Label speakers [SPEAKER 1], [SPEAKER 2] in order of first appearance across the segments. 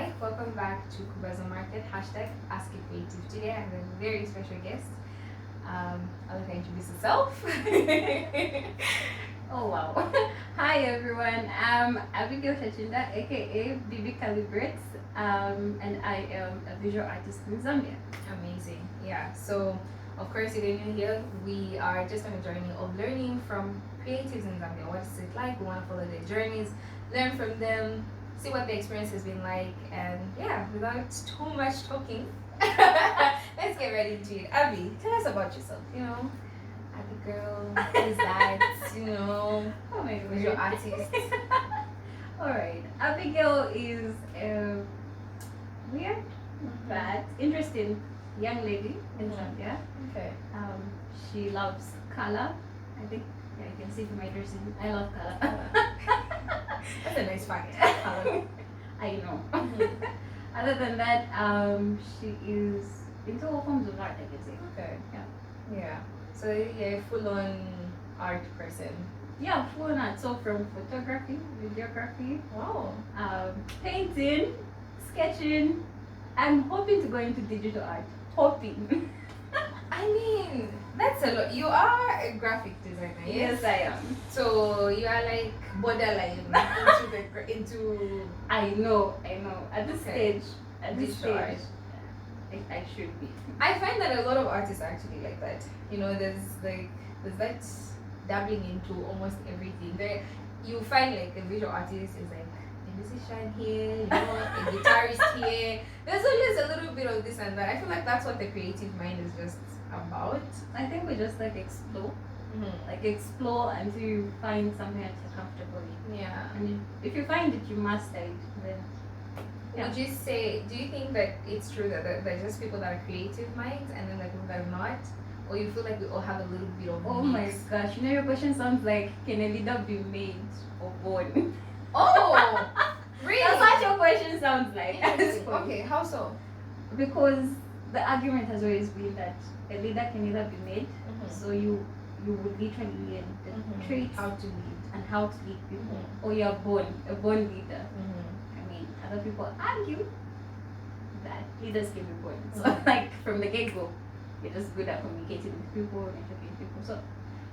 [SPEAKER 1] Hi, welcome back to Kubaza Market, hashtag Ask It Creative. Today I have a very special guest. I'll let her introduce herself.
[SPEAKER 2] Oh wow. Hi everyone, I'm Abigail aka BiBi CALIBRATES, and I am a visual artist in Zambia.
[SPEAKER 1] Amazing. Yeah, so of course you're new here. We are just on a journey of learning from creatives in Zambia. What is it like? We want to follow their journeys, learn from them, see what the experience has been like, and yeah, without too much talking, let's get right into it. Abby, tell us about yourself. Abigail, who is that?
[SPEAKER 2] Oh my
[SPEAKER 1] Who's your artist?
[SPEAKER 2] Alright, Abigail is a weird but interesting young lady in Zambia.
[SPEAKER 1] Okay.
[SPEAKER 2] She loves color. I think you can see from my dressing. I love color.
[SPEAKER 1] That's a nice fact. Color.
[SPEAKER 2] I know. Other than that, she is into all forms of art, I can say.
[SPEAKER 1] Okay.
[SPEAKER 2] Yeah.
[SPEAKER 1] So you're a full-on art person.
[SPEAKER 2] Yeah, full art. So from photography, videography,
[SPEAKER 1] Wow.
[SPEAKER 2] painting, sketching. I'm hoping to go into digital art. Hoping.
[SPEAKER 1] I mean, that's a lot. You are a graphic designer, yes?
[SPEAKER 2] Yes, I am.
[SPEAKER 1] So you are like borderline into
[SPEAKER 2] I know. At this
[SPEAKER 1] Okay.
[SPEAKER 2] stage,
[SPEAKER 1] Digital art.
[SPEAKER 2] I should be.
[SPEAKER 1] I find that a lot of artists are actually like that. There's that dabbling into almost everything. You find like a visual artist is like a musician here, a guitarist here. There's always a little bit of this and that. I feel like that's what the creative mind is just about.
[SPEAKER 2] I think we just explore. Explore until you find something that you're comfortable in.
[SPEAKER 1] Yeah.
[SPEAKER 2] And if you find it, you master it. Then yeah.
[SPEAKER 1] Would you say, do you think that it's true that there's just people that are creative minds and then like people that are not? Or you feel like we all have a little bit of
[SPEAKER 2] Oh
[SPEAKER 1] mix?
[SPEAKER 2] my gosh, your question sounds like, can a leader be made or born?
[SPEAKER 1] Oh! Really?
[SPEAKER 2] That's what your question sounds like.
[SPEAKER 1] Okay, how so?
[SPEAKER 2] Because the argument has always been that a leader can either be made, so you would literally learn the traits
[SPEAKER 1] How to lead.
[SPEAKER 2] and how to lead people, or you're a born leader. I mean, other people argue that leaders can be born. So like from the get-go, you're just good at communicating with people and interviewing people. So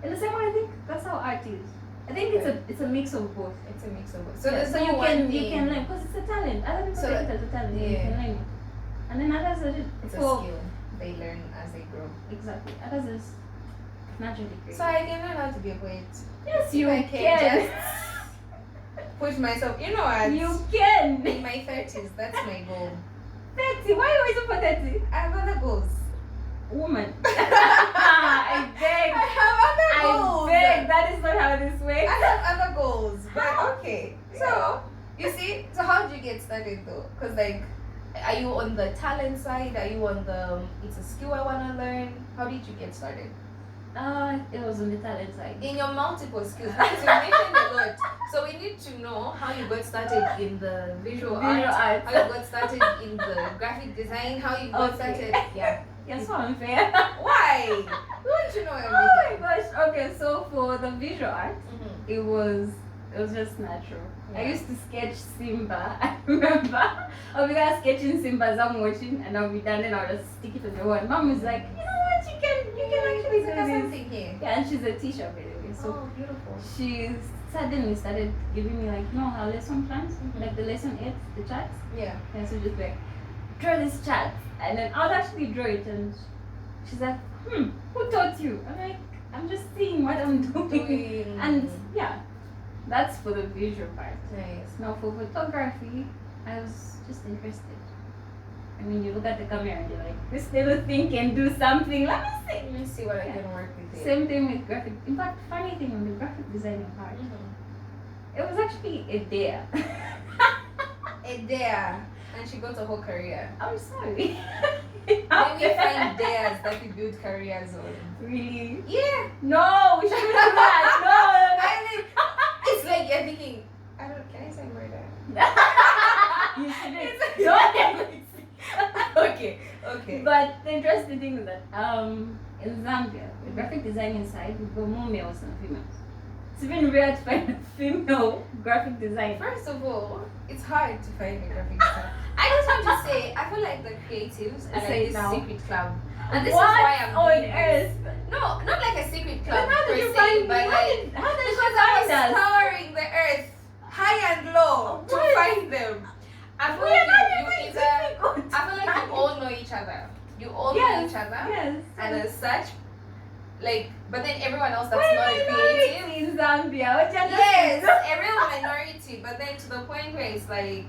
[SPEAKER 2] in the same way, I think that's how art is. I think it's a mix of both.
[SPEAKER 1] It's a mix of both.
[SPEAKER 2] So you can learn because it's a talent. Other people
[SPEAKER 1] So
[SPEAKER 2] take it as a talent. You can learn it, and then others are just
[SPEAKER 1] it's a skill they learn as they grow.
[SPEAKER 2] Exactly. Others is naturally great.
[SPEAKER 1] So I can learn how to be a poet.
[SPEAKER 2] Yes, you
[SPEAKER 1] I
[SPEAKER 2] can.
[SPEAKER 1] just push myself. You know what?
[SPEAKER 2] You can.
[SPEAKER 1] In my 30s, that's my goal.
[SPEAKER 2] 30. Why are you waiting for 30?
[SPEAKER 1] I have other goals.
[SPEAKER 2] Woman. I beg.
[SPEAKER 1] I have other goals.
[SPEAKER 2] I beg. That is not how this works.
[SPEAKER 1] I have other goals, but okay. So you see, so how did you get started though? Because like, are you on the talent side? Are you on the it's a skill I want to learn? How did you get started?
[SPEAKER 2] It was on the talent side.
[SPEAKER 1] In your multiple skills, because you mentioned a lot. So we need to know how you got started in the visual art, how you got started in the graphic design, how you got started. Yeah.
[SPEAKER 2] You're so unfair.
[SPEAKER 1] Why? We want to know
[SPEAKER 2] Oh
[SPEAKER 1] everything.
[SPEAKER 2] my gosh. Okay, so for the visual art,
[SPEAKER 1] Mm-hmm.
[SPEAKER 2] it was just natural.
[SPEAKER 1] Yeah.
[SPEAKER 2] I used to sketch Simba. I remember. I'll be there sketching Simba as I'm watching, and I'll be done, and I'll just stick it on the wall. Mom is like, you know what, you can actually do this.
[SPEAKER 1] Something here.
[SPEAKER 2] Yeah, and she's a teacher, by the way. So
[SPEAKER 1] Oh, beautiful.
[SPEAKER 2] she suddenly started giving me her lesson plans, like the lesson aids, the charts.
[SPEAKER 1] Yeah.
[SPEAKER 2] And so just like, draw this chart, and then I'll actually draw it, and she's like, who taught you? I'm like, I'm just seeing what I'm doing. And yeah, that's for the visual part.
[SPEAKER 1] Nice.
[SPEAKER 2] Now for photography, I was just interested. I mean, you look at the camera and you're like, this little thing can do something.
[SPEAKER 1] Let me see what I can work with.
[SPEAKER 2] Same thing with graphic. In fact, funny thing on the graphic designing part, it was actually a dare.
[SPEAKER 1] A dare. And she got a whole career.
[SPEAKER 2] I'm sorry.
[SPEAKER 1] When we find dares that we build careers on.
[SPEAKER 2] Really?
[SPEAKER 1] Yeah.
[SPEAKER 2] No, we shouldn't do that. No.
[SPEAKER 1] I mean, it's like you're thinking, can I say murder?
[SPEAKER 2] You shouldn't.
[SPEAKER 1] Okay.
[SPEAKER 2] But the interesting thing is that in Zambia, the graphic designing side, we've got more males than females. It's even rare to find a female graphic designer.
[SPEAKER 1] First of all, it's hard to find a graphic designer. I just want to say, I feel like the creatives are like
[SPEAKER 2] Say it
[SPEAKER 1] this
[SPEAKER 2] now.
[SPEAKER 1] secret club. And this
[SPEAKER 2] What
[SPEAKER 1] is why I'm
[SPEAKER 2] on
[SPEAKER 1] doing this.
[SPEAKER 2] earth?
[SPEAKER 1] No, not like a secret
[SPEAKER 2] But
[SPEAKER 1] club
[SPEAKER 2] how
[SPEAKER 1] per
[SPEAKER 2] did you
[SPEAKER 1] se,
[SPEAKER 2] find me?
[SPEAKER 1] but like
[SPEAKER 2] How did
[SPEAKER 1] because
[SPEAKER 2] you
[SPEAKER 1] I
[SPEAKER 2] find
[SPEAKER 1] was
[SPEAKER 2] us?
[SPEAKER 1] scouring the earth high and low to
[SPEAKER 2] What?
[SPEAKER 1] find them. I feel
[SPEAKER 2] We are not
[SPEAKER 1] like you
[SPEAKER 2] even
[SPEAKER 1] either
[SPEAKER 2] difficult.
[SPEAKER 1] I feel like you all know each other. You all know
[SPEAKER 2] Yes,
[SPEAKER 1] each other.
[SPEAKER 2] yes.
[SPEAKER 1] And as such, like but then everyone else that's
[SPEAKER 2] We're
[SPEAKER 1] not a creative.
[SPEAKER 2] minority in Zambia. What you
[SPEAKER 1] Yes,
[SPEAKER 2] understand?
[SPEAKER 1] a real minority, but then to the point where it's like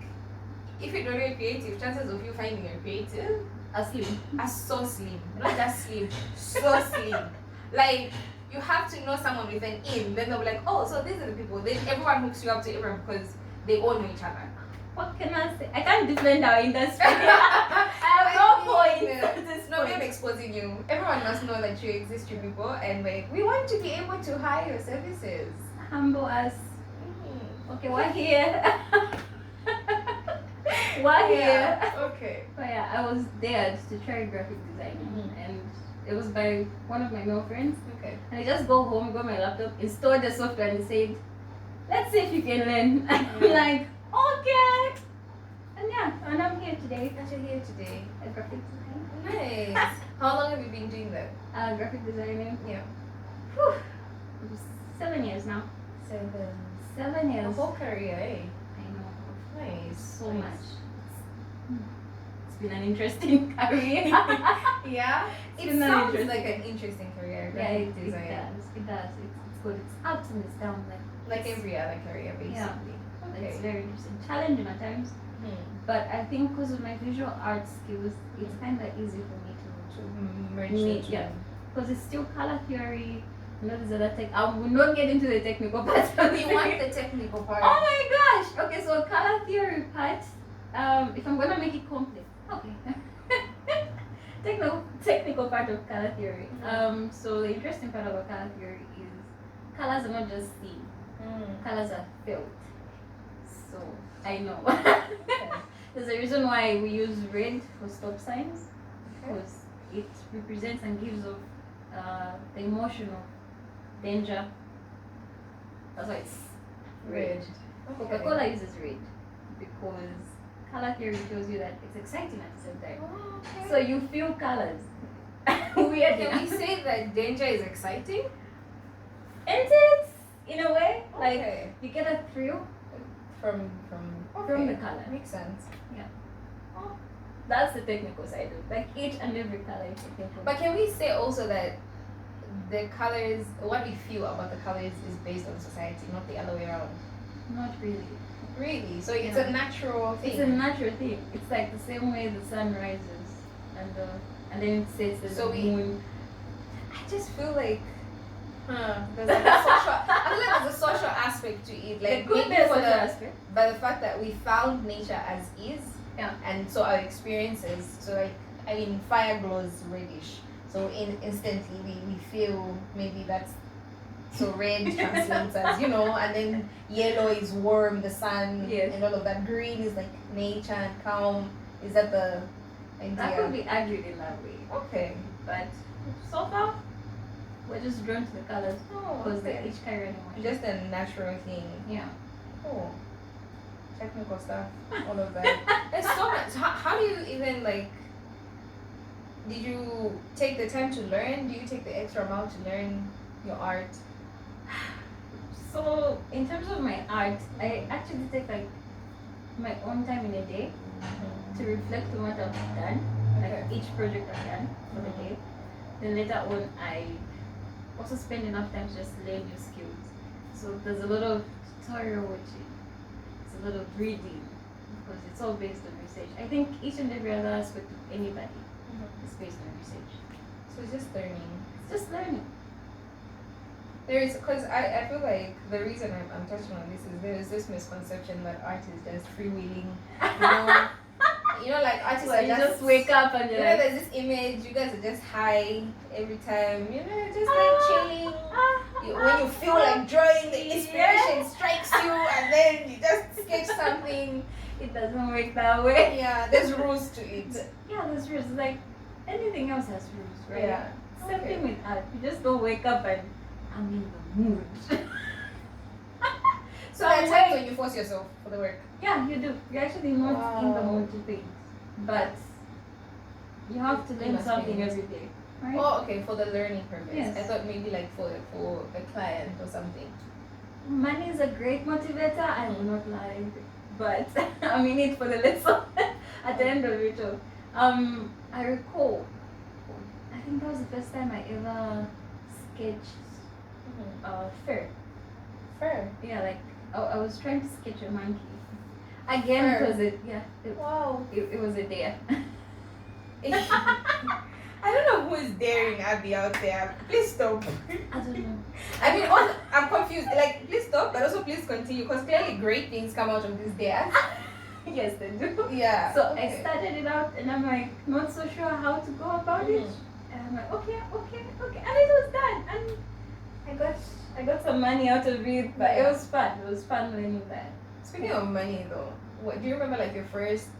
[SPEAKER 1] if you don't know a creative, chances of you finding a creative
[SPEAKER 2] Asleep.
[SPEAKER 1] are so slim. Not just slim, so slim. Like you have to know someone with an in, then they'll be like, oh, so these are the people. Then everyone hooks you up to everyone because they all know each other.
[SPEAKER 2] What can I say? I can't defend our industry. I have no point at this
[SPEAKER 1] No, I'm
[SPEAKER 2] point.
[SPEAKER 1] exposing you. Everyone must know that you exist, you people, and like we want to be able to hire your services.
[SPEAKER 2] Humble us. Okay, we're here. We're here.
[SPEAKER 1] Okay.
[SPEAKER 2] But yeah, I was dared to try graphic designing, and it was by one of my male friends.
[SPEAKER 1] Okay.
[SPEAKER 2] And I just go home, got my laptop, installed the software, and said, "Let's see if you can learn." I'm like, okay. And yeah, and I'm here today.
[SPEAKER 1] That you're here today.
[SPEAKER 2] A graphic designer.
[SPEAKER 1] Nice. How long have you been doing that?
[SPEAKER 2] Graphic designing.
[SPEAKER 1] Yeah.
[SPEAKER 2] Whew. It was 7 years now. 7
[SPEAKER 1] A
[SPEAKER 2] years.
[SPEAKER 1] whole career, eh?
[SPEAKER 2] I know.
[SPEAKER 1] Nice.
[SPEAKER 2] So
[SPEAKER 1] Nice.
[SPEAKER 2] much. It's been an interesting career.
[SPEAKER 1] Yeah.
[SPEAKER 2] It's
[SPEAKER 1] It
[SPEAKER 2] been an
[SPEAKER 1] sounds
[SPEAKER 2] interesting-
[SPEAKER 1] like an interesting career.
[SPEAKER 2] Yeah, it
[SPEAKER 1] Graphic design.
[SPEAKER 2] does. It does. It's good. It's ups and it's downs.
[SPEAKER 1] Like every other career, basically.
[SPEAKER 2] It's
[SPEAKER 1] Okay.
[SPEAKER 2] very interesting. Challenging at times. But I think because of my visual art skills, it's kind of easy for me
[SPEAKER 1] To merge
[SPEAKER 2] Me-
[SPEAKER 1] the two.
[SPEAKER 2] yeah. because it's still color theory. You know, there's other tech. I will not get into the technical part.
[SPEAKER 1] We want the technical part.
[SPEAKER 2] Oh my gosh! Okay, so color theory part. If I'm gonna make it complex, okay. technical part of color theory. So the interesting part about color theory is colors are not just seen. Colors are felt. So I know. There's a reason why we use red for stop signs, because it represents and gives off the emotion of danger. That's why it's red. Coca-Cola uses red because color theory tells you that it's exciting at the same time.
[SPEAKER 1] Oh, okay.
[SPEAKER 2] So you feel colors. Weird
[SPEAKER 1] Can we
[SPEAKER 2] enough.
[SPEAKER 1] say that danger is exciting?
[SPEAKER 2] Intense in a way. Like
[SPEAKER 1] Okay.
[SPEAKER 2] you get a thrill
[SPEAKER 1] From
[SPEAKER 2] from the color.
[SPEAKER 1] Makes sense.
[SPEAKER 2] That's the technical side of it. Like each and every color is technical.
[SPEAKER 1] But can we say also that the colors, what we feel about the colors is based on society, not the other way around?
[SPEAKER 2] Not really.
[SPEAKER 1] Really? So it's
[SPEAKER 2] Yeah.
[SPEAKER 1] a natural thing.
[SPEAKER 2] It's a natural thing. It's like the same way the sun rises and then it sets. There's
[SPEAKER 1] So
[SPEAKER 2] a
[SPEAKER 1] we-
[SPEAKER 2] moon.
[SPEAKER 1] I just feel like there's like a social I feel like there's a social aspect to it.
[SPEAKER 2] There
[SPEAKER 1] Like
[SPEAKER 2] could
[SPEAKER 1] maybe
[SPEAKER 2] be a
[SPEAKER 1] for
[SPEAKER 2] social
[SPEAKER 1] the
[SPEAKER 2] aspect.
[SPEAKER 1] by the fact that we found nature as is.
[SPEAKER 2] Yeah.
[SPEAKER 1] And so our experiences, so like I mean fire glows reddish. So instantly we feel maybe that's so red translates as, you know, and then yellow is warm, the sun,
[SPEAKER 2] Yes.
[SPEAKER 1] and all of that. Green is like nature and calm. Is that the idea?
[SPEAKER 2] That could be argued in that way.
[SPEAKER 1] Okay.
[SPEAKER 2] But so far, we're just drawn to the colors
[SPEAKER 1] Oh,
[SPEAKER 2] because they
[SPEAKER 1] okay.
[SPEAKER 2] each carry an emotion.
[SPEAKER 1] Just a natural thing.
[SPEAKER 2] Yeah.
[SPEAKER 1] Oh, technical stuff, all of that. There's so much. How do you even like? Did you take the time to learn? Do you take the extra mile to learn your art?
[SPEAKER 2] So in terms of my art, I actually take like my own time in a day to reflect on what I've done, like each project I've done for the day. Then later on, I also spend enough time to just learn new skills. So there's a lot of tutorial watching, it's a lot of reading, because it's all based on research. I think each and every other aspect of anybody is based on research.
[SPEAKER 1] So it's just learning.
[SPEAKER 2] It's just learning.
[SPEAKER 1] There is, because I feel like the reason I'm touching on this is there is this misconception that art is just freewheeling. You know, like artists
[SPEAKER 2] Well,
[SPEAKER 1] are
[SPEAKER 2] you just wake up and
[SPEAKER 1] You
[SPEAKER 2] you're
[SPEAKER 1] know,
[SPEAKER 2] like,
[SPEAKER 1] there's this image. You guys are just high every time. You know, just like chilling. When you feel like drawing, the inspiration strikes you, and then you just sketch something.
[SPEAKER 2] it doesn't work that way.
[SPEAKER 1] Yeah, there's rules to it.
[SPEAKER 2] Yeah, there's rules. Like anything else has rules, right?
[SPEAKER 1] Yeah.
[SPEAKER 2] Same thing with art. You just don't wake up and I'm in the mood.
[SPEAKER 1] So there are times when you force yourself for the work.
[SPEAKER 2] Yeah, you do. You're actually not in the mood to paint, but you have to learn something every day, right?
[SPEAKER 1] Oh, okay, for the learning purpose.
[SPEAKER 2] Yes.
[SPEAKER 1] I thought maybe like for a client or something.
[SPEAKER 2] Money is a great motivator, I will not lie, but I mean it for the lesson at the end of it all. I recall, I think that was the first time I ever sketched fur.
[SPEAKER 1] Fur?
[SPEAKER 2] Yeah, like I was trying to sketch a monkey. Again,
[SPEAKER 1] Fur.
[SPEAKER 2] it was
[SPEAKER 1] Wow.
[SPEAKER 2] It was a dare.
[SPEAKER 1] I don't know who is daring Abby out there. Please stop.
[SPEAKER 2] I don't know.
[SPEAKER 1] I mean, also, I'm confused. Like, please stop, but also please continue, because clearly great things come out of this dare.
[SPEAKER 2] Yes, they do.
[SPEAKER 1] Yeah.
[SPEAKER 2] So I started it out, and I'm like not so sure how to go about it. And I'm like, okay, and it was done, and I got some money out of it, but it was fun. It was fun learning that.
[SPEAKER 1] Speaking of money, though, what do you remember? Like your first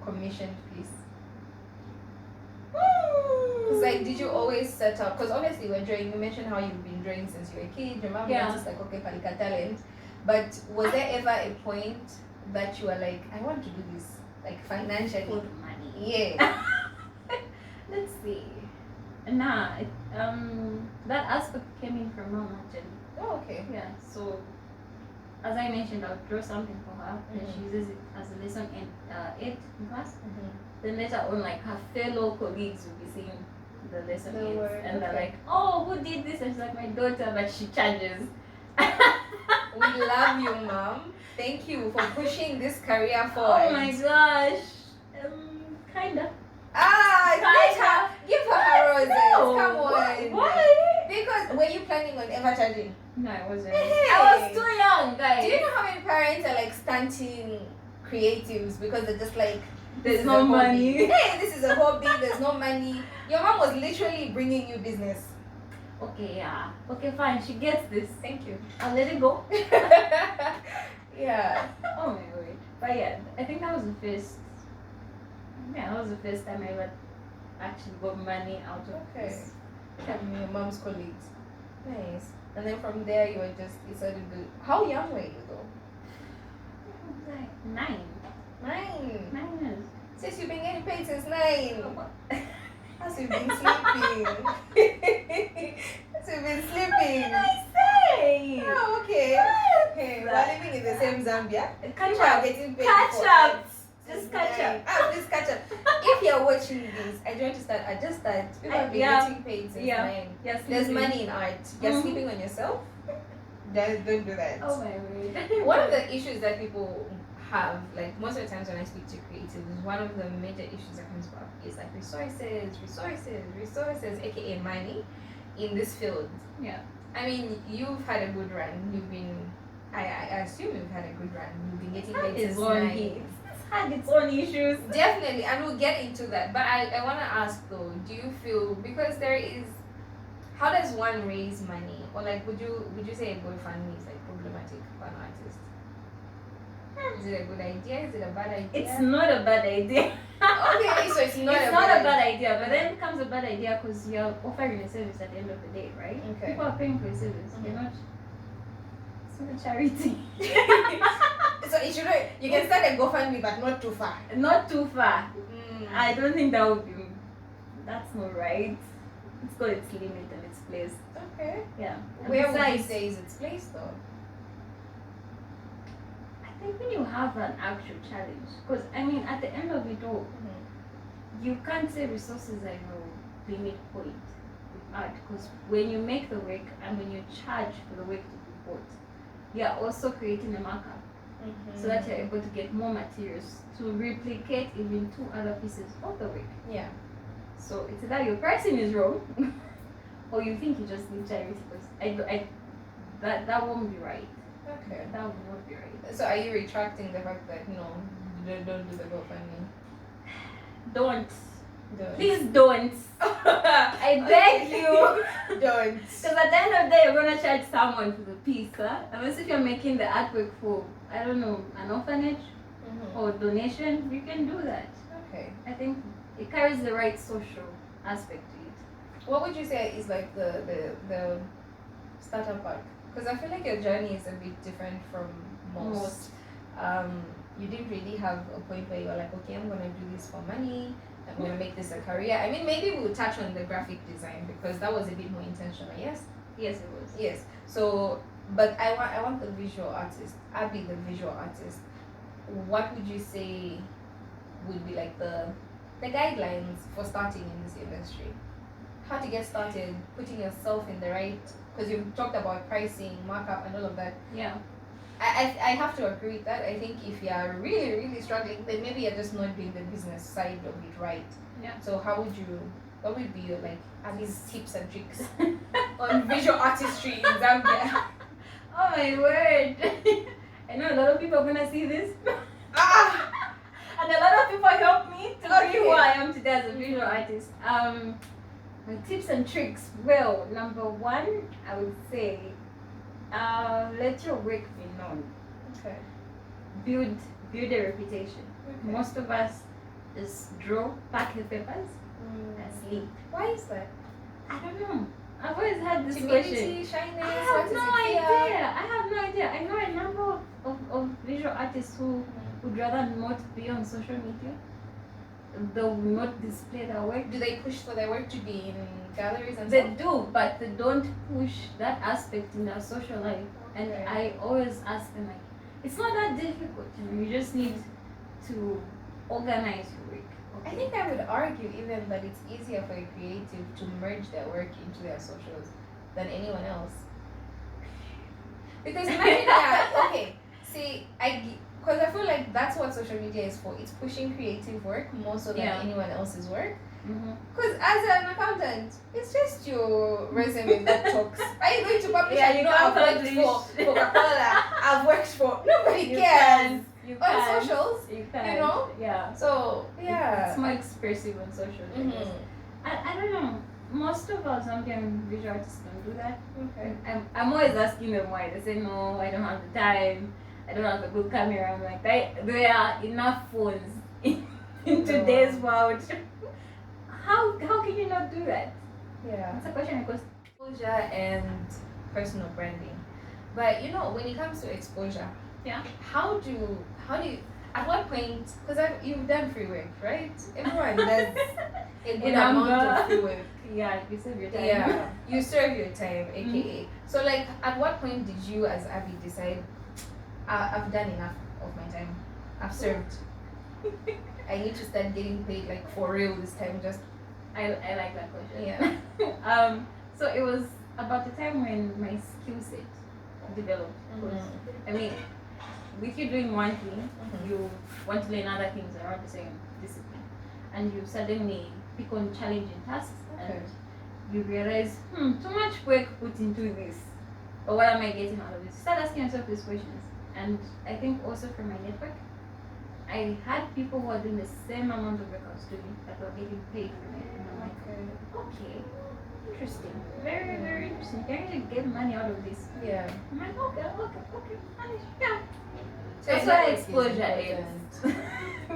[SPEAKER 1] commissioned piece? Because like, did you always set up? Because obviously we're drawing. You mentioned how you've been drawing since you were a kid. Your mom was just like, okay, palika talent. But was there ever a point that you were like, I want to do this, like financially?
[SPEAKER 2] For money.
[SPEAKER 1] Yeah.
[SPEAKER 2] Let's see. Nah, that aspect came in from mom actually.
[SPEAKER 1] Oh, okay.
[SPEAKER 2] Yeah. So, as I mentioned, I'll draw something for her, and she uses it as a lesson in 8th class. Then later on, like her fellow colleagues will be seeing the lesson aids, and they're like, "Oh, who did this?" And she's like, "My daughter," but she charges.
[SPEAKER 1] We love you, mom. Thank you for pushing this career forward.
[SPEAKER 2] Oh my gosh. Kinda.
[SPEAKER 1] Give her roses.
[SPEAKER 2] No.
[SPEAKER 1] Come on.
[SPEAKER 2] Why?
[SPEAKER 1] Because were you planning on ever charging?
[SPEAKER 2] No, I wasn't.
[SPEAKER 1] Hey.
[SPEAKER 2] I was too young, guys.
[SPEAKER 1] Do you know how many parents are like stunting creatives because they're just like,
[SPEAKER 2] there's no money.
[SPEAKER 1] Hey, this is a hobby. There's no money. Your mom was literally bringing you business.
[SPEAKER 2] Okay, yeah. Okay, fine. She gets this.
[SPEAKER 1] Thank you.
[SPEAKER 2] I'll let it go.
[SPEAKER 1] Yeah.
[SPEAKER 2] Oh my word. But yeah, I think that was the first. Yeah, that was the first time I ever actually got money out of this.
[SPEAKER 1] From your mom's colleagues. Nice. And then from there, you were just decided to. How young were you though?
[SPEAKER 2] Like 9. 9 years.
[SPEAKER 1] Sis, you've been getting paid since 9. As you've been sleeping. As you've been sleeping.
[SPEAKER 2] What did I say?
[SPEAKER 1] Oh, okay. Okay. We're living in the same Zambia.
[SPEAKER 2] Catch
[SPEAKER 1] People are getting paid.
[SPEAKER 2] Catch up. Just catch up.
[SPEAKER 1] Just catch up. If you're watching this, I don't understand. I just start. People have been getting paid since 9.
[SPEAKER 2] Yes.
[SPEAKER 1] There's money in art. You're sleeping on yourself. Don't do that.
[SPEAKER 2] Oh my word.
[SPEAKER 1] One of the issues that people have, like most of the times when I speak to creatives, one of the major issues that comes up is like resources, aka money, in this field.
[SPEAKER 2] Yeah.
[SPEAKER 1] I mean, you've had a good run. You've been, I assume you've had a good run. You've been getting paid since 9.
[SPEAKER 2] It's had its own issues.
[SPEAKER 1] Definitely, and we'll get into that. But I want to ask though, do you feel, because there is, how does one raise money, or like would you say a GoFundMe is like problematic for an artist? Is it a good idea? Is it a bad idea?
[SPEAKER 2] It's not a bad idea.
[SPEAKER 1] Okay, so it's not
[SPEAKER 2] It's
[SPEAKER 1] a
[SPEAKER 2] not
[SPEAKER 1] bad
[SPEAKER 2] a bad idea, but then becomes a bad idea because you're offering a service at the end of the day, right?
[SPEAKER 1] Okay.
[SPEAKER 2] People are paying for a service. You're not. It's not a charity.
[SPEAKER 1] So it should not, you can start a GoFundMe, but not too far.
[SPEAKER 2] Not too far. I don't think that would be. That's not right. It's got its limit and its place.
[SPEAKER 1] Okay.
[SPEAKER 2] Yeah.
[SPEAKER 1] Where would you say is its place though?
[SPEAKER 2] I think when you have an actual challenge, because I mean, at the end of it all, you can't say resources are your limit point with art, because when you make the work and when you charge for the work to be bought, you are also creating a markup, so that you're able to get more materials to replicate even 2 other pieces of the work.
[SPEAKER 1] Yeah.
[SPEAKER 2] So it's either your pricing is wrong, or you think you just need charity, because that won't be right.
[SPEAKER 1] Okay.
[SPEAKER 2] That would not be right.
[SPEAKER 1] So are you retracting the fact that no, don't do the GoFundMe?
[SPEAKER 2] Don't.
[SPEAKER 1] Don't.
[SPEAKER 2] Please don't. I beg you.
[SPEAKER 1] Don't.
[SPEAKER 2] Because at the end of the day, you're gonna charge someone for the piece, huh? Unless if you're making the artwork for, I don't know, an orphanage or donation, you can do that.
[SPEAKER 1] Okay.
[SPEAKER 2] I think it carries the right social aspect to it.
[SPEAKER 1] What would you say is like the starter pack? because I feel like your journey is a bit different from most. You didn't really have a point where you're like, okay, I'm gonna do this for money. I'm gonna make this a career. I mean, maybe we'll touch on the graphic design because that was a bit more intentional. Yes.
[SPEAKER 2] Yes, it was.
[SPEAKER 1] Yes. So, but I want the visual artist. Abby, the visual artist. What would you say would be like the guidelines for starting in this industry? How to get started, putting yourself in the right, because you've talked about pricing, markup, and all of that.
[SPEAKER 2] Yeah.
[SPEAKER 1] I have to agree with that. I think if you are really, really struggling, then maybe you're just not doing the business side of it right.
[SPEAKER 2] Yeah.
[SPEAKER 1] So what would be your like Abby's tips and tricks on visual artistry in Zambia?
[SPEAKER 2] Oh my word! I know a lot of people are gonna see this. And a lot of people helped me to be who I am today as a visual artist. My tips and tricks. Well, number one, I would say, let your work be known.
[SPEAKER 1] Okay.
[SPEAKER 2] Build a reputation.
[SPEAKER 1] Okay.
[SPEAKER 2] Most of us just draw, pack the papers, and sleep.
[SPEAKER 1] Why is that?
[SPEAKER 2] I don't know. I've always had this
[SPEAKER 1] Timidity,
[SPEAKER 2] question.
[SPEAKER 1] shyness.
[SPEAKER 2] I
[SPEAKER 1] what
[SPEAKER 2] have
[SPEAKER 1] is
[SPEAKER 2] no
[SPEAKER 1] it fear?
[SPEAKER 2] idea. I have no idea. I know a number of visual artists who would rather not be on social media. They will not display their work.
[SPEAKER 1] Do they push for their work to be in galleries and
[SPEAKER 2] They
[SPEAKER 1] stuff?
[SPEAKER 2] do, but they don't push that aspect in their social life. And
[SPEAKER 1] Okay.
[SPEAKER 2] I always ask them, like, it's not that difficult. You just need to organize your work.
[SPEAKER 1] I think I would argue even that it's easier for a creative to merge their work into their socials than anyone else. Because imagine that, okay, see, because I feel like that's what social media is for. It's pushing creative work more so than anyone else's work. Because as an accountant, it's just your resume that talks. Are you going to publish?
[SPEAKER 2] Yeah,
[SPEAKER 1] and
[SPEAKER 2] you
[SPEAKER 1] know I've
[SPEAKER 2] can't
[SPEAKER 1] worked
[SPEAKER 2] publish.
[SPEAKER 1] for Coca-Cola. I've worked for nobody
[SPEAKER 2] You
[SPEAKER 1] cares
[SPEAKER 2] You
[SPEAKER 1] on
[SPEAKER 2] can.
[SPEAKER 1] socials.
[SPEAKER 2] You can.
[SPEAKER 1] you know?
[SPEAKER 2] Yeah.
[SPEAKER 1] So yeah,
[SPEAKER 2] It's more expressive on social. I guess. I don't know. Most of our Zambian visual artists don't do that.
[SPEAKER 1] Okay.
[SPEAKER 2] I'm always asking them why. They say, no, I don't have the time. I don't have a good camera. I'm like, there are enough phones in today's world. How can you not do that?
[SPEAKER 1] Yeah.
[SPEAKER 2] That's a question I asked.
[SPEAKER 1] Exposure and personal branding, but when it comes to exposure, how do you at what point, because you've done free work, right? Everyone does a good amount of free work.
[SPEAKER 2] Yeah, you serve your time.
[SPEAKER 1] Yeah, you serve your time, aka. So like, at what point did you as Abby decide, I've done enough of my time, I've served, I need to start getting paid like for real this time? Just
[SPEAKER 2] I like that question.
[SPEAKER 1] yeah.
[SPEAKER 2] So it was about the time when my skill set developed. I mean, with you doing one thing, you want to learn other things around the same discipline, and you suddenly pick on challenging tasks, and you realize, too much work put into this, but what am I getting out of this? Start asking yourself these questions. And I think also from my network, I had people who were doing the same amount of work I was doing that were getting paid for it. And I'm like, okay, interesting. Very, very interesting. Can you get money out of this?
[SPEAKER 1] Yeah.
[SPEAKER 2] I'm like, okay, nice. Yeah.
[SPEAKER 1] So
[SPEAKER 2] That's why exposure is.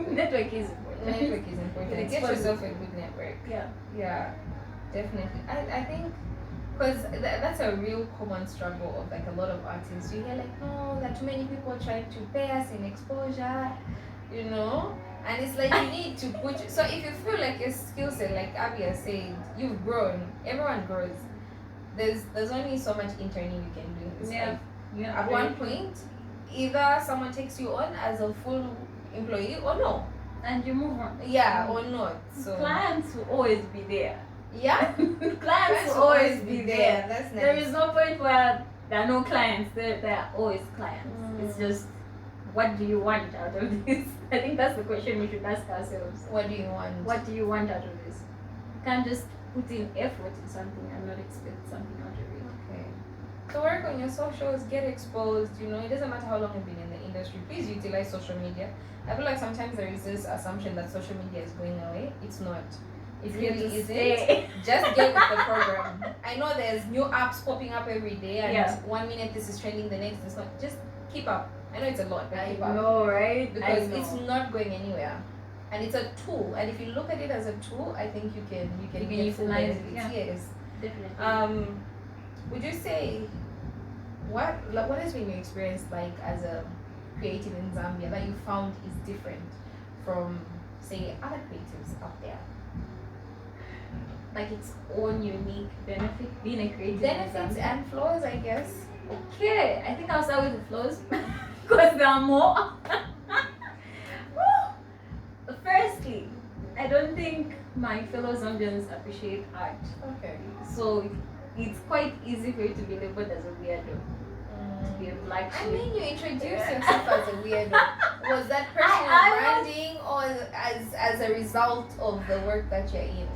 [SPEAKER 2] Network is important.
[SPEAKER 1] Network is important. Get yourself a good network.
[SPEAKER 2] Yeah.
[SPEAKER 1] Yeah, definitely. I think because that's a real common struggle of like a lot of artists. You hear like, no, there are too many people trying to pay us in exposure, and it's like you need to put. So if you feel like your skill set, like Abia said, you've grown. Everyone grows. There's only so much interning you can do in this life.
[SPEAKER 2] Yeah.
[SPEAKER 1] At one point, either someone takes you on as a full employee or no.
[SPEAKER 2] And you move on.
[SPEAKER 1] Yeah, or not. So
[SPEAKER 2] clients will always be there.
[SPEAKER 1] yeah,
[SPEAKER 2] Clients will always be there.
[SPEAKER 1] That's nice.
[SPEAKER 2] There is no point where there are no clients. There are always clients. It's just, what do you want out of this? I think that's the question we should ask ourselves.
[SPEAKER 1] What do you want?
[SPEAKER 2] What do you want out of this? You can't just put in effort in something and not expect something out of it.
[SPEAKER 1] Okay. So work on your socials, get exposed. It doesn't matter how long you've been in the industry. Please utilize social media. I feel like sometimes there is this assumption that social media is going away. It's not. It really isn't. Just get with the program. I know there's new apps popping up every day, and 1 minute this is trending, the next it's not. Just keep up. I know it's a lot, but keep up.
[SPEAKER 2] I know, right?
[SPEAKER 1] Because it's not going anywhere, and it's a tool. And if you look at it as a tool, I think you can get full
[SPEAKER 2] utilize
[SPEAKER 1] benefits.
[SPEAKER 2] it. Yeah.
[SPEAKER 1] Yes.
[SPEAKER 2] Definitely.
[SPEAKER 1] Would you say what has been your experience like as a creative in Zambia that you found is different from, say, other creatives out there?
[SPEAKER 2] Like its own unique benefit, being a creative.
[SPEAKER 1] Benefits and flaws, I guess.
[SPEAKER 2] Okay, I think I'll start with the flaws because there are more. Firstly, I don't think my fellow Zambians appreciate art.
[SPEAKER 1] Okay.
[SPEAKER 2] So it's quite easy for you to be labeled as a weirdo. To be a black sheep.
[SPEAKER 1] I mean, you introduced yourself as a weirdo. Was that personal branding or as a result of the work that you're in?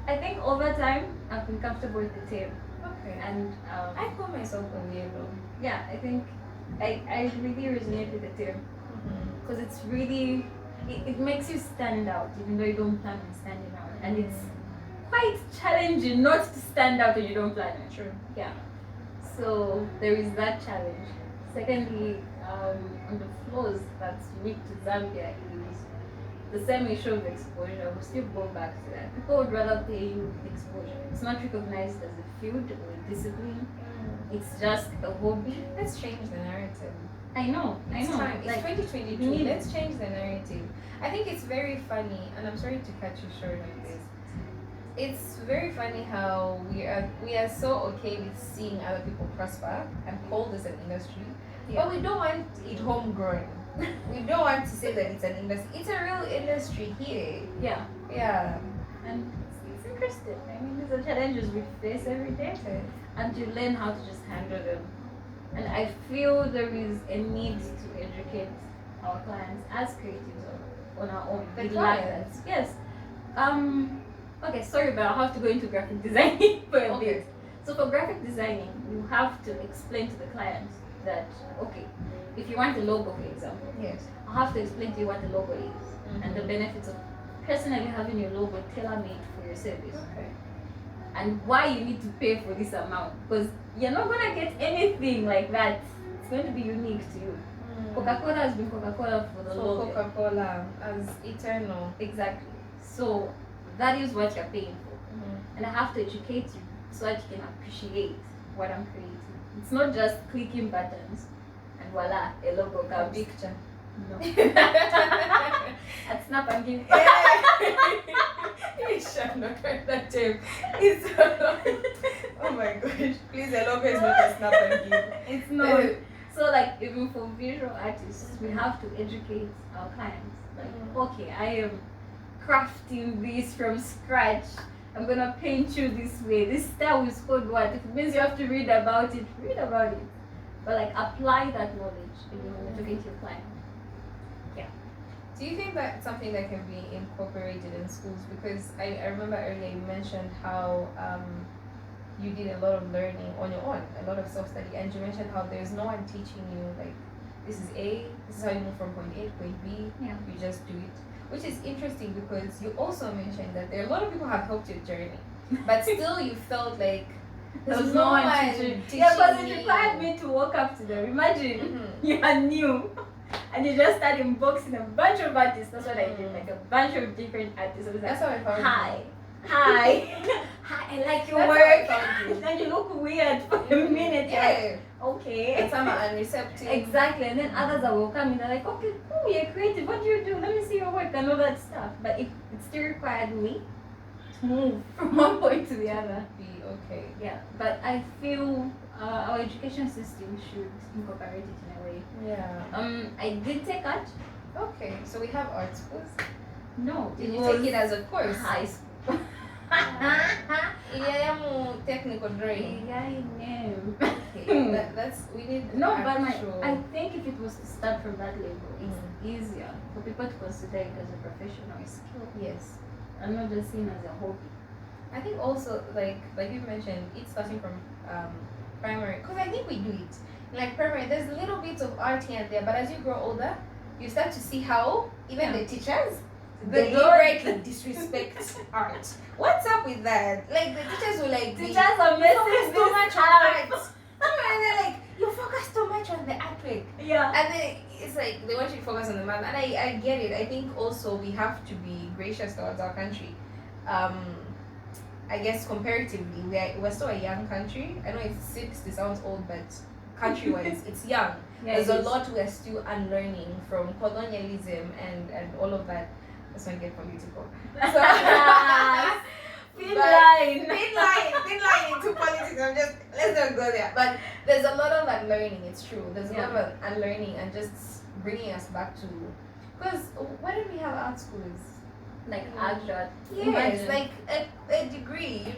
[SPEAKER 2] I think over time, I've been comfortable with the term.
[SPEAKER 1] Okay.
[SPEAKER 2] And
[SPEAKER 1] I call myself a weirdo.
[SPEAKER 2] Yeah, I think I really resonate with the term. Because it's really, it makes you stand out even though you don't plan on standing out. And it's quite challenging not to stand out when you don't plan it.
[SPEAKER 1] True.
[SPEAKER 2] Yeah. So there is that challenge. Secondly, on the flaws that's unique to Zambia is the same issue of exposure. We'll still go back to that. People would rather pay you with exposure. It's not recognized as a field or a discipline. It's just a hobby.
[SPEAKER 1] Let's change the narrative.
[SPEAKER 2] I know.
[SPEAKER 1] It's time. It's
[SPEAKER 2] like,
[SPEAKER 1] 2022. Let's change the narrative. I think it's very funny, and I'm sorry to cut you short on this. It's very funny how we are so okay with seeing other people prosper and call this an industry, but we don't want it homegrown. We don't want to say that it's an industry. It's a real industry here.
[SPEAKER 2] Yeah.
[SPEAKER 1] Yeah.
[SPEAKER 2] And it's interesting. I mean, these are challenges we face every day, and you learn how to just handle them. And I feel there is a need to educate our clients as creatives on our own.
[SPEAKER 1] The clients?
[SPEAKER 2] Yes. Okay, sorry, but I'll have to go into graphic designing for a bit. So for graphic designing, you have to explain to the client that, okay, if you want a logo, for example,
[SPEAKER 1] yes,
[SPEAKER 2] I'll have to explain to you what the logo is and the benefits of personally having your logo tailor-made for your service.
[SPEAKER 1] Okay.
[SPEAKER 2] And why you need to pay for this amount, because you're not gonna get anything like that. It's going to be unique to you. Coca-Cola has been Coca-Cola for the longest.
[SPEAKER 1] Coca-Cola as eternal.
[SPEAKER 2] Exactly. So that is what you're paying for. And I have to educate you so that you can appreciate what I'm creating. It's not just clicking buttons and voila, a logo comes.
[SPEAKER 1] A picture.
[SPEAKER 2] No. At Snap and Give.
[SPEAKER 1] You should not heard that term. It's oh my gosh. Please, the logo is not a Snap and Give.
[SPEAKER 2] It's not. So like even for visual artists, we have to educate our clients. Like, okay, I am crafting this from scratch. I'm gonna paint you this way. This style is called what? If it means you have to read about it, read about it. But like apply that knowledge when you're talking to your client. Yeah.
[SPEAKER 1] Do you think that's something that can be incorporated in schools? Because I remember earlier you mentioned how you did a lot of learning on your own, a lot of self-study, and you mentioned how there's no one teaching you like this is A, this is how you move from point A to point B.
[SPEAKER 2] Yeah.
[SPEAKER 1] You just do it. Which is interesting because you also mentioned that there are a lot of people who have helped your journey, but still you felt like
[SPEAKER 2] there's no one teaching. Yeah, because it required me to walk up to them. Imagine you are new and you just start unboxing a bunch of artists. That's what I did, like a bunch of different artists. I was like,
[SPEAKER 1] that's how I found
[SPEAKER 2] hi. Hi, I like your
[SPEAKER 1] that's
[SPEAKER 2] work.
[SPEAKER 1] How I found you.
[SPEAKER 2] Then you look weird for a minute.
[SPEAKER 1] Yeah.
[SPEAKER 2] Like, okay.
[SPEAKER 1] And some are unreceptive.
[SPEAKER 2] Exactly. And then others are welcoming. They're like, okay, cool, you're creative. What do you do? Let me see your work and all that stuff. But it still required me to move from one point to the other.
[SPEAKER 1] Be okay.
[SPEAKER 2] Yeah. But I feel our education system should incorporate it in a way.
[SPEAKER 1] Yeah.
[SPEAKER 2] I did take art.
[SPEAKER 1] Okay. So we have art schools.
[SPEAKER 2] No.
[SPEAKER 1] Did you take it as a course?
[SPEAKER 2] High school.
[SPEAKER 1] Technical drawing.
[SPEAKER 2] Yeah, I know.
[SPEAKER 1] Okay, that's we need.
[SPEAKER 2] No, but I think if it was to start from that level, it's easier for people to consider it as a professional skill.
[SPEAKER 1] Yes,
[SPEAKER 2] and not just seen as a hobby.
[SPEAKER 1] I think also like you mentioned, it's starting from primary, because I think we do it like primary. There's little bits of art here and there, but as you grow older, you start to see how even the teachers deliberately disrespect art. What's up with that? Like the teachers will like
[SPEAKER 2] teachers are messing
[SPEAKER 1] so much on art. And they're like, you focus too much on the artwork.
[SPEAKER 2] Yeah.
[SPEAKER 1] And then it's like they want you to focus on the math. And I get it. I think also we have to be gracious towards our country. I guess comparatively, we're still a young country. I know it's 60 sounds old, but country-wise. It's young.
[SPEAKER 2] Yeah,
[SPEAKER 1] There's
[SPEAKER 2] it
[SPEAKER 1] a
[SPEAKER 2] is.
[SPEAKER 1] lot we're still unlearning from colonialism and all of that. Let's not get political. So,
[SPEAKER 2] Thin line.
[SPEAKER 1] Thin line into politics. Let's not go there. But there's a lot of unlearning. It's true. There's a lot of unlearning and just bringing us back to. Because why don't we have art schools?
[SPEAKER 2] Like actual.
[SPEAKER 1] Yes,
[SPEAKER 2] Imagine.
[SPEAKER 1] like a degree.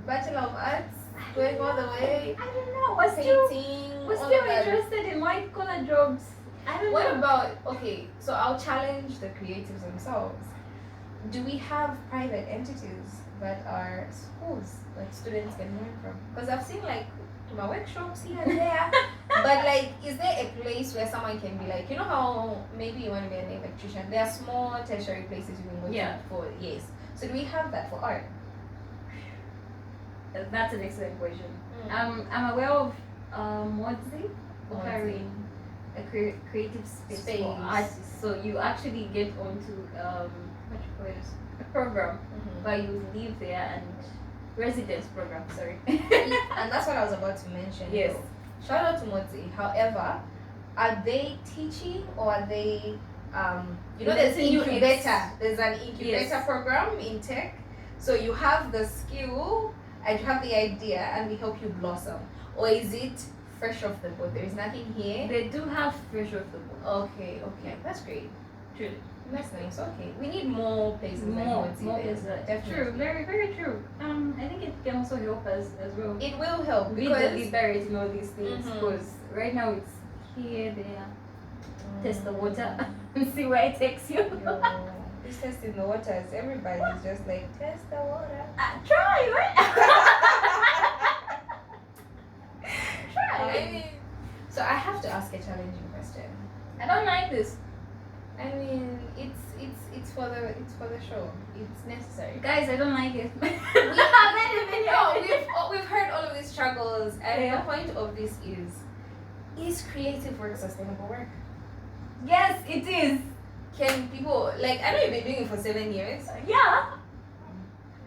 [SPEAKER 1] Bachelor of Arts, going all the way.
[SPEAKER 2] I don't know. We're
[SPEAKER 1] Painting.
[SPEAKER 2] still interested in white collar jobs. I don't
[SPEAKER 1] What
[SPEAKER 2] know.
[SPEAKER 1] about, okay, so I'll challenge the creatives themselves. Do we have private entities that are schools that students can learn from? Because I've seen like to my workshops here and there, but like, is there a place where someone can be like, how maybe you want to be an electrician? There are small tertiary places you can go to for, yes. So do we have that for art?
[SPEAKER 2] That's an excellent question. I'm aware of Mozdi offering a creative space for artists. So you actually get onto what you call it, a program where you live there and residence program. Sorry.
[SPEAKER 1] And that's what I was about to mention.
[SPEAKER 2] Yes.
[SPEAKER 1] Though. Shout out to Mozdi. However, are they teaching or are they there's an incubator. There's an incubator program in tech. So you have the skill and you have the idea and we help you blossom. Or is it fresh off the boat? There is nothing here.
[SPEAKER 2] They do have fresh off the boat.
[SPEAKER 1] Okay. That's great.
[SPEAKER 2] Truly.
[SPEAKER 1] That's nice. Okay. We need more places
[SPEAKER 2] More
[SPEAKER 1] like Mozdi.
[SPEAKER 2] places.
[SPEAKER 1] Definitely.
[SPEAKER 2] True. Very, very true. I think it can also help us as well.
[SPEAKER 1] It will help
[SPEAKER 2] Be
[SPEAKER 1] because
[SPEAKER 2] deliberate in all these things because right now it's here, there. Test the water and see where it takes you.
[SPEAKER 1] This testing the waters, everybody's just like, test the water.
[SPEAKER 2] Try, right? Try.
[SPEAKER 1] So I have to ask a challenging question.
[SPEAKER 2] I don't like this.
[SPEAKER 1] I mean, it's for the show. It's necessary.
[SPEAKER 2] Guys, I don't like it.
[SPEAKER 1] We haven't even we've heard all of these struggles, and the point of this is creative work sustainable work?
[SPEAKER 2] Yes, it is.
[SPEAKER 1] Can people, like, I know you've been doing it for 7 years.
[SPEAKER 2] Yeah.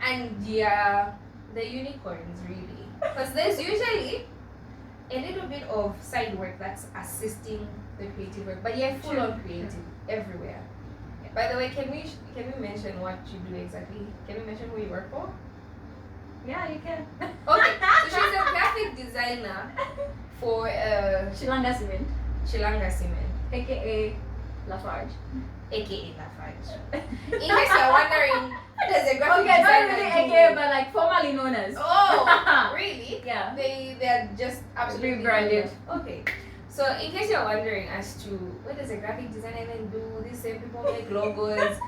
[SPEAKER 1] And the unicorns really. Because there's usually a little bit of side work that's assisting the creative work, but you're full on creative everywhere. By the way, can we mention what you do exactly? Can we mention who you work for?
[SPEAKER 2] Yeah, you can.
[SPEAKER 1] Okay, so she's a graphic designer for
[SPEAKER 2] Shilanga Cement,
[SPEAKER 1] aka
[SPEAKER 2] Lafarge.
[SPEAKER 1] Lafarge. In case you're wondering, there's a graphic
[SPEAKER 2] Okay,
[SPEAKER 1] designer.
[SPEAKER 2] not really aka, but like formerly known as.
[SPEAKER 1] Oh, really?
[SPEAKER 2] Yeah.
[SPEAKER 1] They're just absolutely
[SPEAKER 2] rebranded.
[SPEAKER 1] Okay. So in case you're wondering as to what does a graphic designer even do, these same people make logos.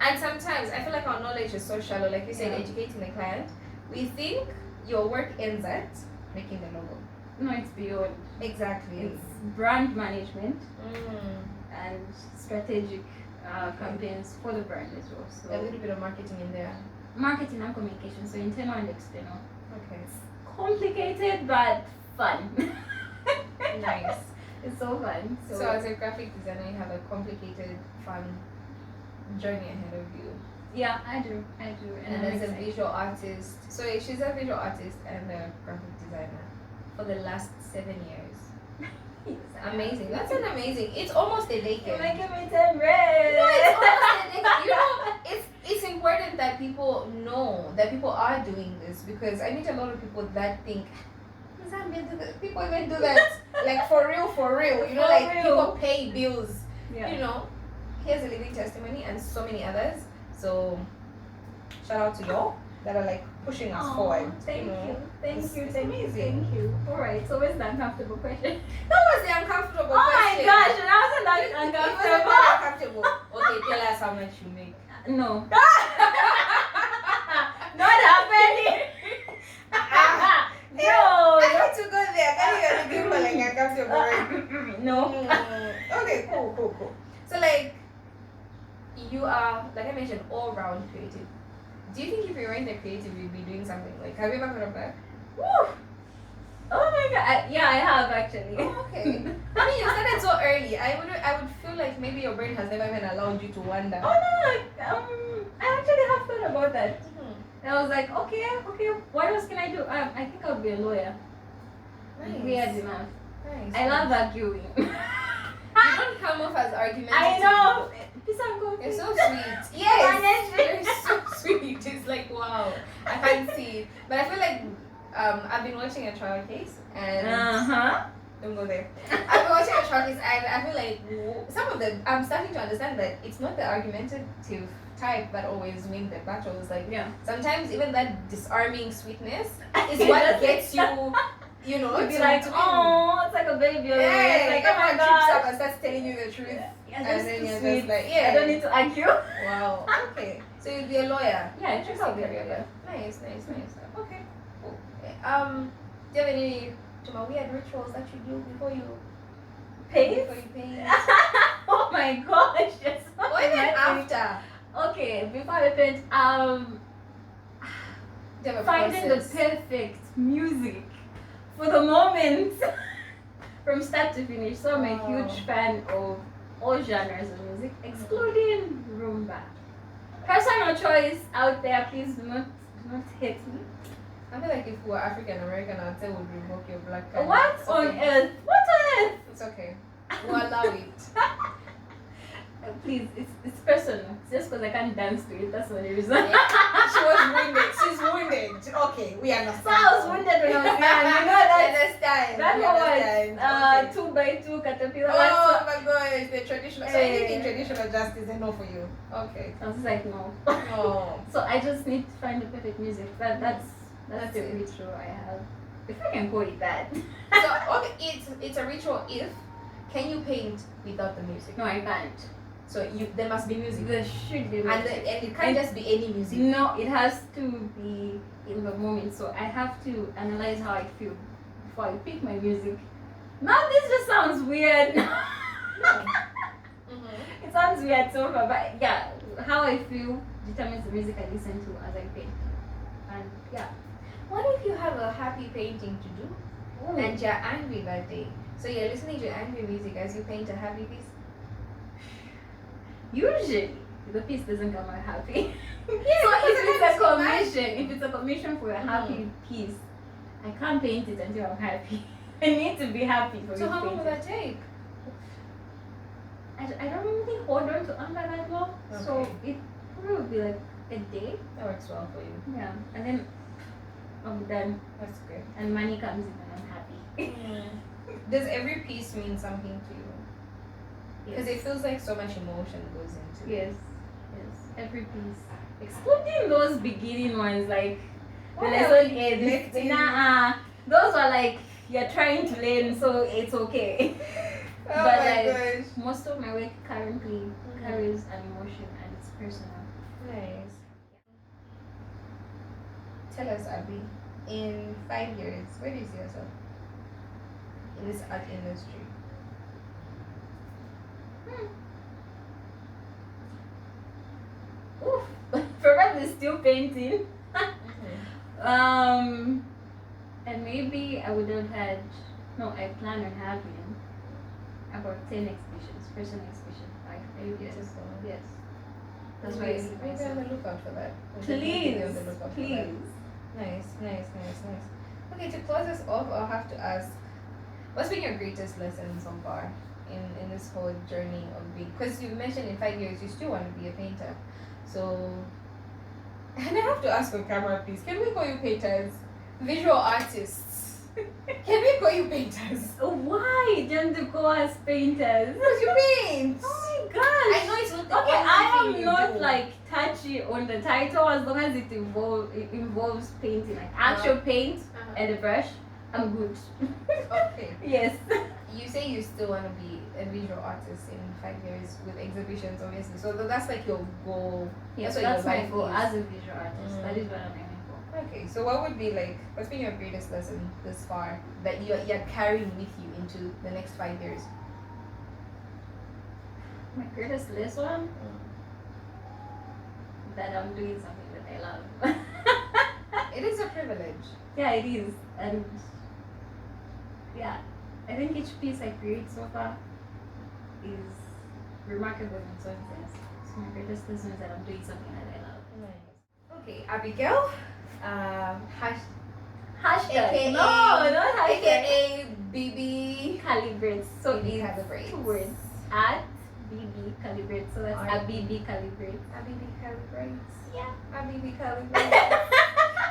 [SPEAKER 1] And sometimes I feel like our knowledge is so shallow, like you said, educating the client. We think your work ends at making the logo.
[SPEAKER 2] No, it's beyond.
[SPEAKER 1] Exactly.
[SPEAKER 2] It's brand management and strategic campaigns for the brand as well.
[SPEAKER 1] So a little bit of marketing in there.
[SPEAKER 2] Marketing and communication, so internal and external.
[SPEAKER 1] Okay.
[SPEAKER 2] It's complicated but fun.
[SPEAKER 1] Nice.
[SPEAKER 2] It's so fun.
[SPEAKER 1] So as a graphic designer, you have a complicated, fun journey ahead of you.
[SPEAKER 2] Yeah, I do.
[SPEAKER 1] And as a visual artist, so she's a visual artist and a graphic designer for the last 7 years.
[SPEAKER 2] Yes,
[SPEAKER 1] Amazing. That's an amazing. It's almost a decade.
[SPEAKER 2] You're making me turn red.
[SPEAKER 1] No, it's almost a decade. It's important that people know that people are doing this, because I meet a lot of people that think, people even do that, like for real. People pay bills.
[SPEAKER 2] Yeah.
[SPEAKER 1] Here's a living testimony and so many others. So shout out to y'all that are like pushing us forward.
[SPEAKER 2] Thank you.
[SPEAKER 1] It's amazing.
[SPEAKER 2] Thank you. Alright, so where's the uncomfortable question?
[SPEAKER 1] That was the uncomfortable
[SPEAKER 2] Oh my
[SPEAKER 1] question.
[SPEAKER 2] gosh, and I wasn't that
[SPEAKER 1] It wasn't
[SPEAKER 2] uncomfortable.
[SPEAKER 1] that uncomfortable. Okay, tell us how much you make.
[SPEAKER 2] No. Not happening. No.
[SPEAKER 1] I had to go there. Can you looking for like uncomfortable word?
[SPEAKER 2] No.
[SPEAKER 1] Okay, cool. So like, you are, like I mentioned, all round creative. Do you think if you weren't a creative, you'd be doing something like? Have you ever heard of that?
[SPEAKER 2] Woo. Oh my god. Yeah, I have actually.
[SPEAKER 1] Oh, okay. I mean, you started so early. I would feel like maybe your brain has never even allowed you to wonder.
[SPEAKER 2] Oh no, I actually have thought about that. And I was like, okay, what else can I do? I think I'll be a lawyer.
[SPEAKER 1] Nice.
[SPEAKER 2] Weird enough.
[SPEAKER 1] Nice.
[SPEAKER 2] I love arguing.
[SPEAKER 1] You don't come off as argumentative.
[SPEAKER 2] I know. This uncle.
[SPEAKER 1] You're so sweet. Yes. You're so sweet. It's like wow. I can't see it. But I feel like I've been watching a trial case and don't go there. I've been watching a trial case and I feel like some of the I'm starting to understand that it's not the argumentative type that always win the battles. Like sometimes even that disarming sweetness is what gets you know,
[SPEAKER 2] to be like, oh, it's like a baby.
[SPEAKER 1] Yeah,
[SPEAKER 2] like,
[SPEAKER 1] everyone
[SPEAKER 2] oh my
[SPEAKER 1] trips
[SPEAKER 2] God.
[SPEAKER 1] up and starts telling you the truth.
[SPEAKER 2] Yeah,
[SPEAKER 1] And then you're just like,
[SPEAKER 2] I don't need to argue.
[SPEAKER 1] Wow. Okay. So you'd be a lawyer.
[SPEAKER 2] Yeah,
[SPEAKER 1] Just
[SPEAKER 2] I'll be a
[SPEAKER 1] career.
[SPEAKER 2] lawyer.
[SPEAKER 1] Nice. Okay. Cool. Do you have any weird rituals that you do before you
[SPEAKER 2] paint? Oh my gosh, yes.
[SPEAKER 1] Or even after.
[SPEAKER 2] Okay, before I paint, finding the perfect music for the moment from start to finish. So I'm a huge fan of all genres of music, excluding rumba. Personal choice out there, please do not hate me.
[SPEAKER 1] I feel like if we were African American, I'd say we'd revoke your black card.
[SPEAKER 2] What on earth? What on earth?
[SPEAKER 1] It's okay. We'll allow it.
[SPEAKER 2] Please, it's personal. It's just because I can't dance to it. That's the only reason.
[SPEAKER 1] She was wounded. She's wounded. Okay, we understand.
[SPEAKER 2] So I was wounded when I was young. You know that.
[SPEAKER 1] Understand.
[SPEAKER 2] That was
[SPEAKER 1] okay.
[SPEAKER 2] 2x2 caterpillar.
[SPEAKER 1] Oh my gosh, the traditional. So anything traditional justice is no for you. Okay.
[SPEAKER 2] I was like, no.
[SPEAKER 1] Oh.
[SPEAKER 2] So I just need to find the perfect music. That's the ritual I have. If I can call it that.
[SPEAKER 1] So okay, it's a ritual. If can you paint without the music?
[SPEAKER 2] No, I can't.
[SPEAKER 1] So there must be music.
[SPEAKER 2] There should be music.
[SPEAKER 1] And it can't just be any music.
[SPEAKER 2] No, it has to be in the moment. So I have to analyze how I feel before I pick my music. Now this just sounds weird. It sounds weird so far, but yeah, how I feel determines the music I listen to as I paint. And yeah.
[SPEAKER 1] What if you have a happy painting to do and you're angry that day? So you're listening to angry music as you paint a happy piece?
[SPEAKER 2] Usually, the piece doesn't come out happy.
[SPEAKER 1] Yeah,
[SPEAKER 2] so if it's a commission for a happy piece, I can't paint it until I'm happy. I need to be happy for
[SPEAKER 1] So
[SPEAKER 2] it to
[SPEAKER 1] how
[SPEAKER 2] paint
[SPEAKER 1] long will that take?
[SPEAKER 2] I don't really hold on to anger that long.
[SPEAKER 1] Okay.
[SPEAKER 2] So it probably would be like a day.
[SPEAKER 1] That works well for you.
[SPEAKER 2] Yeah. And then I'm done.
[SPEAKER 1] That's great.
[SPEAKER 2] And money comes in and I'm happy.
[SPEAKER 1] Does every piece mean something to you? Because
[SPEAKER 2] Yes.
[SPEAKER 1] it feels like so much emotion goes into it.
[SPEAKER 2] Yes. Every piece. Excluding those beginning ones like
[SPEAKER 1] What
[SPEAKER 2] the
[SPEAKER 1] are
[SPEAKER 2] lesson
[SPEAKER 1] we
[SPEAKER 2] is
[SPEAKER 1] neglecting?
[SPEAKER 2] those are like you're trying to learn, so it's okay.
[SPEAKER 1] Oh
[SPEAKER 2] But
[SPEAKER 1] my
[SPEAKER 2] like
[SPEAKER 1] gosh.
[SPEAKER 2] most of my work currently carries an emotion and it's personal.
[SPEAKER 1] Nice. Tell us, Abby, in 5 years, where do you see yourself in this art industry?
[SPEAKER 2] Oof. Probably still painting. And maybe I would have had I plan on having about 10 exhibitions, personal exhibitions.
[SPEAKER 1] Beautiful.
[SPEAKER 2] Yes. That's why I see
[SPEAKER 1] Maybe on
[SPEAKER 2] myself.
[SPEAKER 1] the lookout for that.
[SPEAKER 2] Please.
[SPEAKER 1] On the lookout for that.
[SPEAKER 2] Please.
[SPEAKER 1] Nice. Okay, to close us off, I'll have to ask, what's been your greatest lesson so far in this whole journey of being? Because you mentioned in 5 years you still want to be a painter. So, and I have to ask on camera, please, can we call you painters? Visual artists. Can we call you painters?
[SPEAKER 2] Why don't you call us painters?
[SPEAKER 1] Because you paint.
[SPEAKER 2] Oh my gosh.
[SPEAKER 1] I know it's not the
[SPEAKER 2] Okay,
[SPEAKER 1] only
[SPEAKER 2] I
[SPEAKER 1] thing
[SPEAKER 2] am
[SPEAKER 1] you
[SPEAKER 2] not
[SPEAKER 1] do.
[SPEAKER 2] like touchy on the title as long as it involves painting, like actual paint and a brush. I'm good.
[SPEAKER 1] Okay.
[SPEAKER 2] Yes.
[SPEAKER 1] You say you still want to be a visual artist in 5 years with exhibitions, obviously. So that's like your goal.
[SPEAKER 2] Yes,
[SPEAKER 1] That's what
[SPEAKER 2] that's
[SPEAKER 1] your
[SPEAKER 2] my
[SPEAKER 1] life
[SPEAKER 2] goal
[SPEAKER 1] is.
[SPEAKER 2] as a visual artist. That is what I'm aiming for.
[SPEAKER 1] Okay, so what would be like? What's been your greatest lesson this far that you're carrying with you into the next 5 years?
[SPEAKER 2] My greatest lesson that I'm doing something that I love.
[SPEAKER 1] It is a privilege.
[SPEAKER 2] Yeah, it is, and yeah, I think each piece I create so far is remarkable in its own sense. So my greatest lesson is that I'm doing something that I love.
[SPEAKER 1] Nice. Okay, Abigail.
[SPEAKER 2] Hashtag.
[SPEAKER 1] AKA
[SPEAKER 2] No, not hashtag.
[SPEAKER 1] AKA BiBi
[SPEAKER 2] Calibrates. So
[SPEAKER 1] BiBi
[SPEAKER 2] it's
[SPEAKER 1] Calibrates.
[SPEAKER 2] 2 words. At BiBi Calibrates. So that's
[SPEAKER 1] Alright.
[SPEAKER 2] BiBi Calibrates.
[SPEAKER 1] BiBi Calibrates.
[SPEAKER 2] Yeah.
[SPEAKER 1] BiBi Calibrates.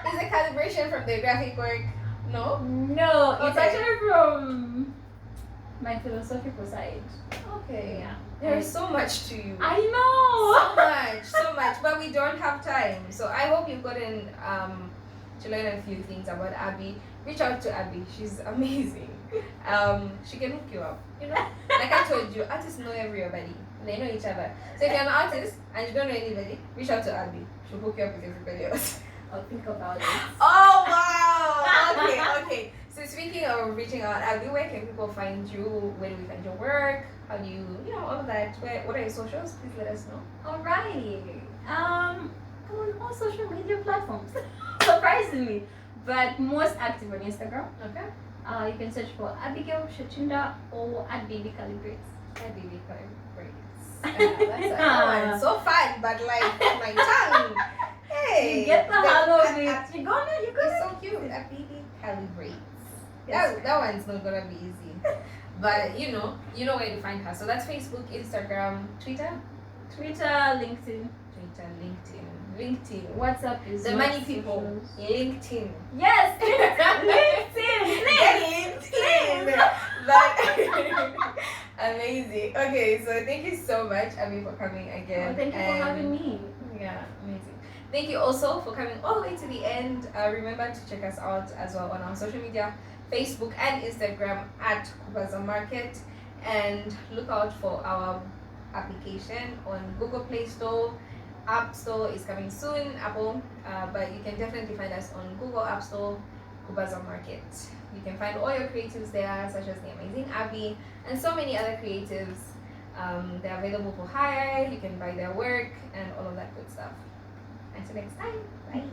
[SPEAKER 1] Is the calibration from the graphic work? No?
[SPEAKER 2] No, it's
[SPEAKER 1] Okay.
[SPEAKER 2] actually from my philosophical side.
[SPEAKER 1] Okay.
[SPEAKER 2] Yeah.
[SPEAKER 1] There's so much to you.
[SPEAKER 2] I know.
[SPEAKER 1] So much, but we don't have time. So I hope you've gotten to learn a few things about Abby. Reach out to Abby. She's amazing. She can hook you up. You know, like I told you, artists know everybody. They know each other. So if you're an artist and you don't know anybody, reach out to Abby. She'll hook you up with everybody else.
[SPEAKER 2] I'll think about it.
[SPEAKER 1] Oh wow! Okay. So speaking of reaching out, Abby, where can people find you? Where do we find your work? How do you, all of that? What are your socials? Please let us know.
[SPEAKER 2] Alrighty. I'm on all social media platforms, surprisingly, but most active on Instagram.
[SPEAKER 1] Okay.
[SPEAKER 2] You can search for Abigail Shachunda or at BiBi Calibrates.
[SPEAKER 1] BiBi Calibrates. That one's so fun, but like my tongue. Hey.
[SPEAKER 2] You get the hang of it. You're gonna.
[SPEAKER 1] It's so cute. BiBi Calibrates.
[SPEAKER 2] Yes.
[SPEAKER 1] That one's not gonna be easy. But you know where to find her. So that's Facebook, Instagram, Twitter,
[SPEAKER 2] LinkedIn.
[SPEAKER 1] LinkedIn.
[SPEAKER 2] WhatsApp is
[SPEAKER 1] The
[SPEAKER 2] not
[SPEAKER 1] money people.
[SPEAKER 2] socials.
[SPEAKER 1] LinkedIn.
[SPEAKER 2] Yes, LinkedIn.
[SPEAKER 1] LinkedIn. But amazing. Okay, so thank you so much, Abby, for coming again.
[SPEAKER 2] Oh, thank you for having me.
[SPEAKER 1] Yeah, amazing. Thank you also for coming all the way to the end. Remember to check us out as well on our social media, Facebook and Instagram at Kubaza Market, and look out for our application on Google Play Store. App Store is coming soon, Apple, but you can definitely find us on Google App Store, Kubaza Market. You can find all your creatives there, such as the amazing Abby and so many other creatives. They're available for hire. You can buy their work and all of that good stuff. Until next time, bye.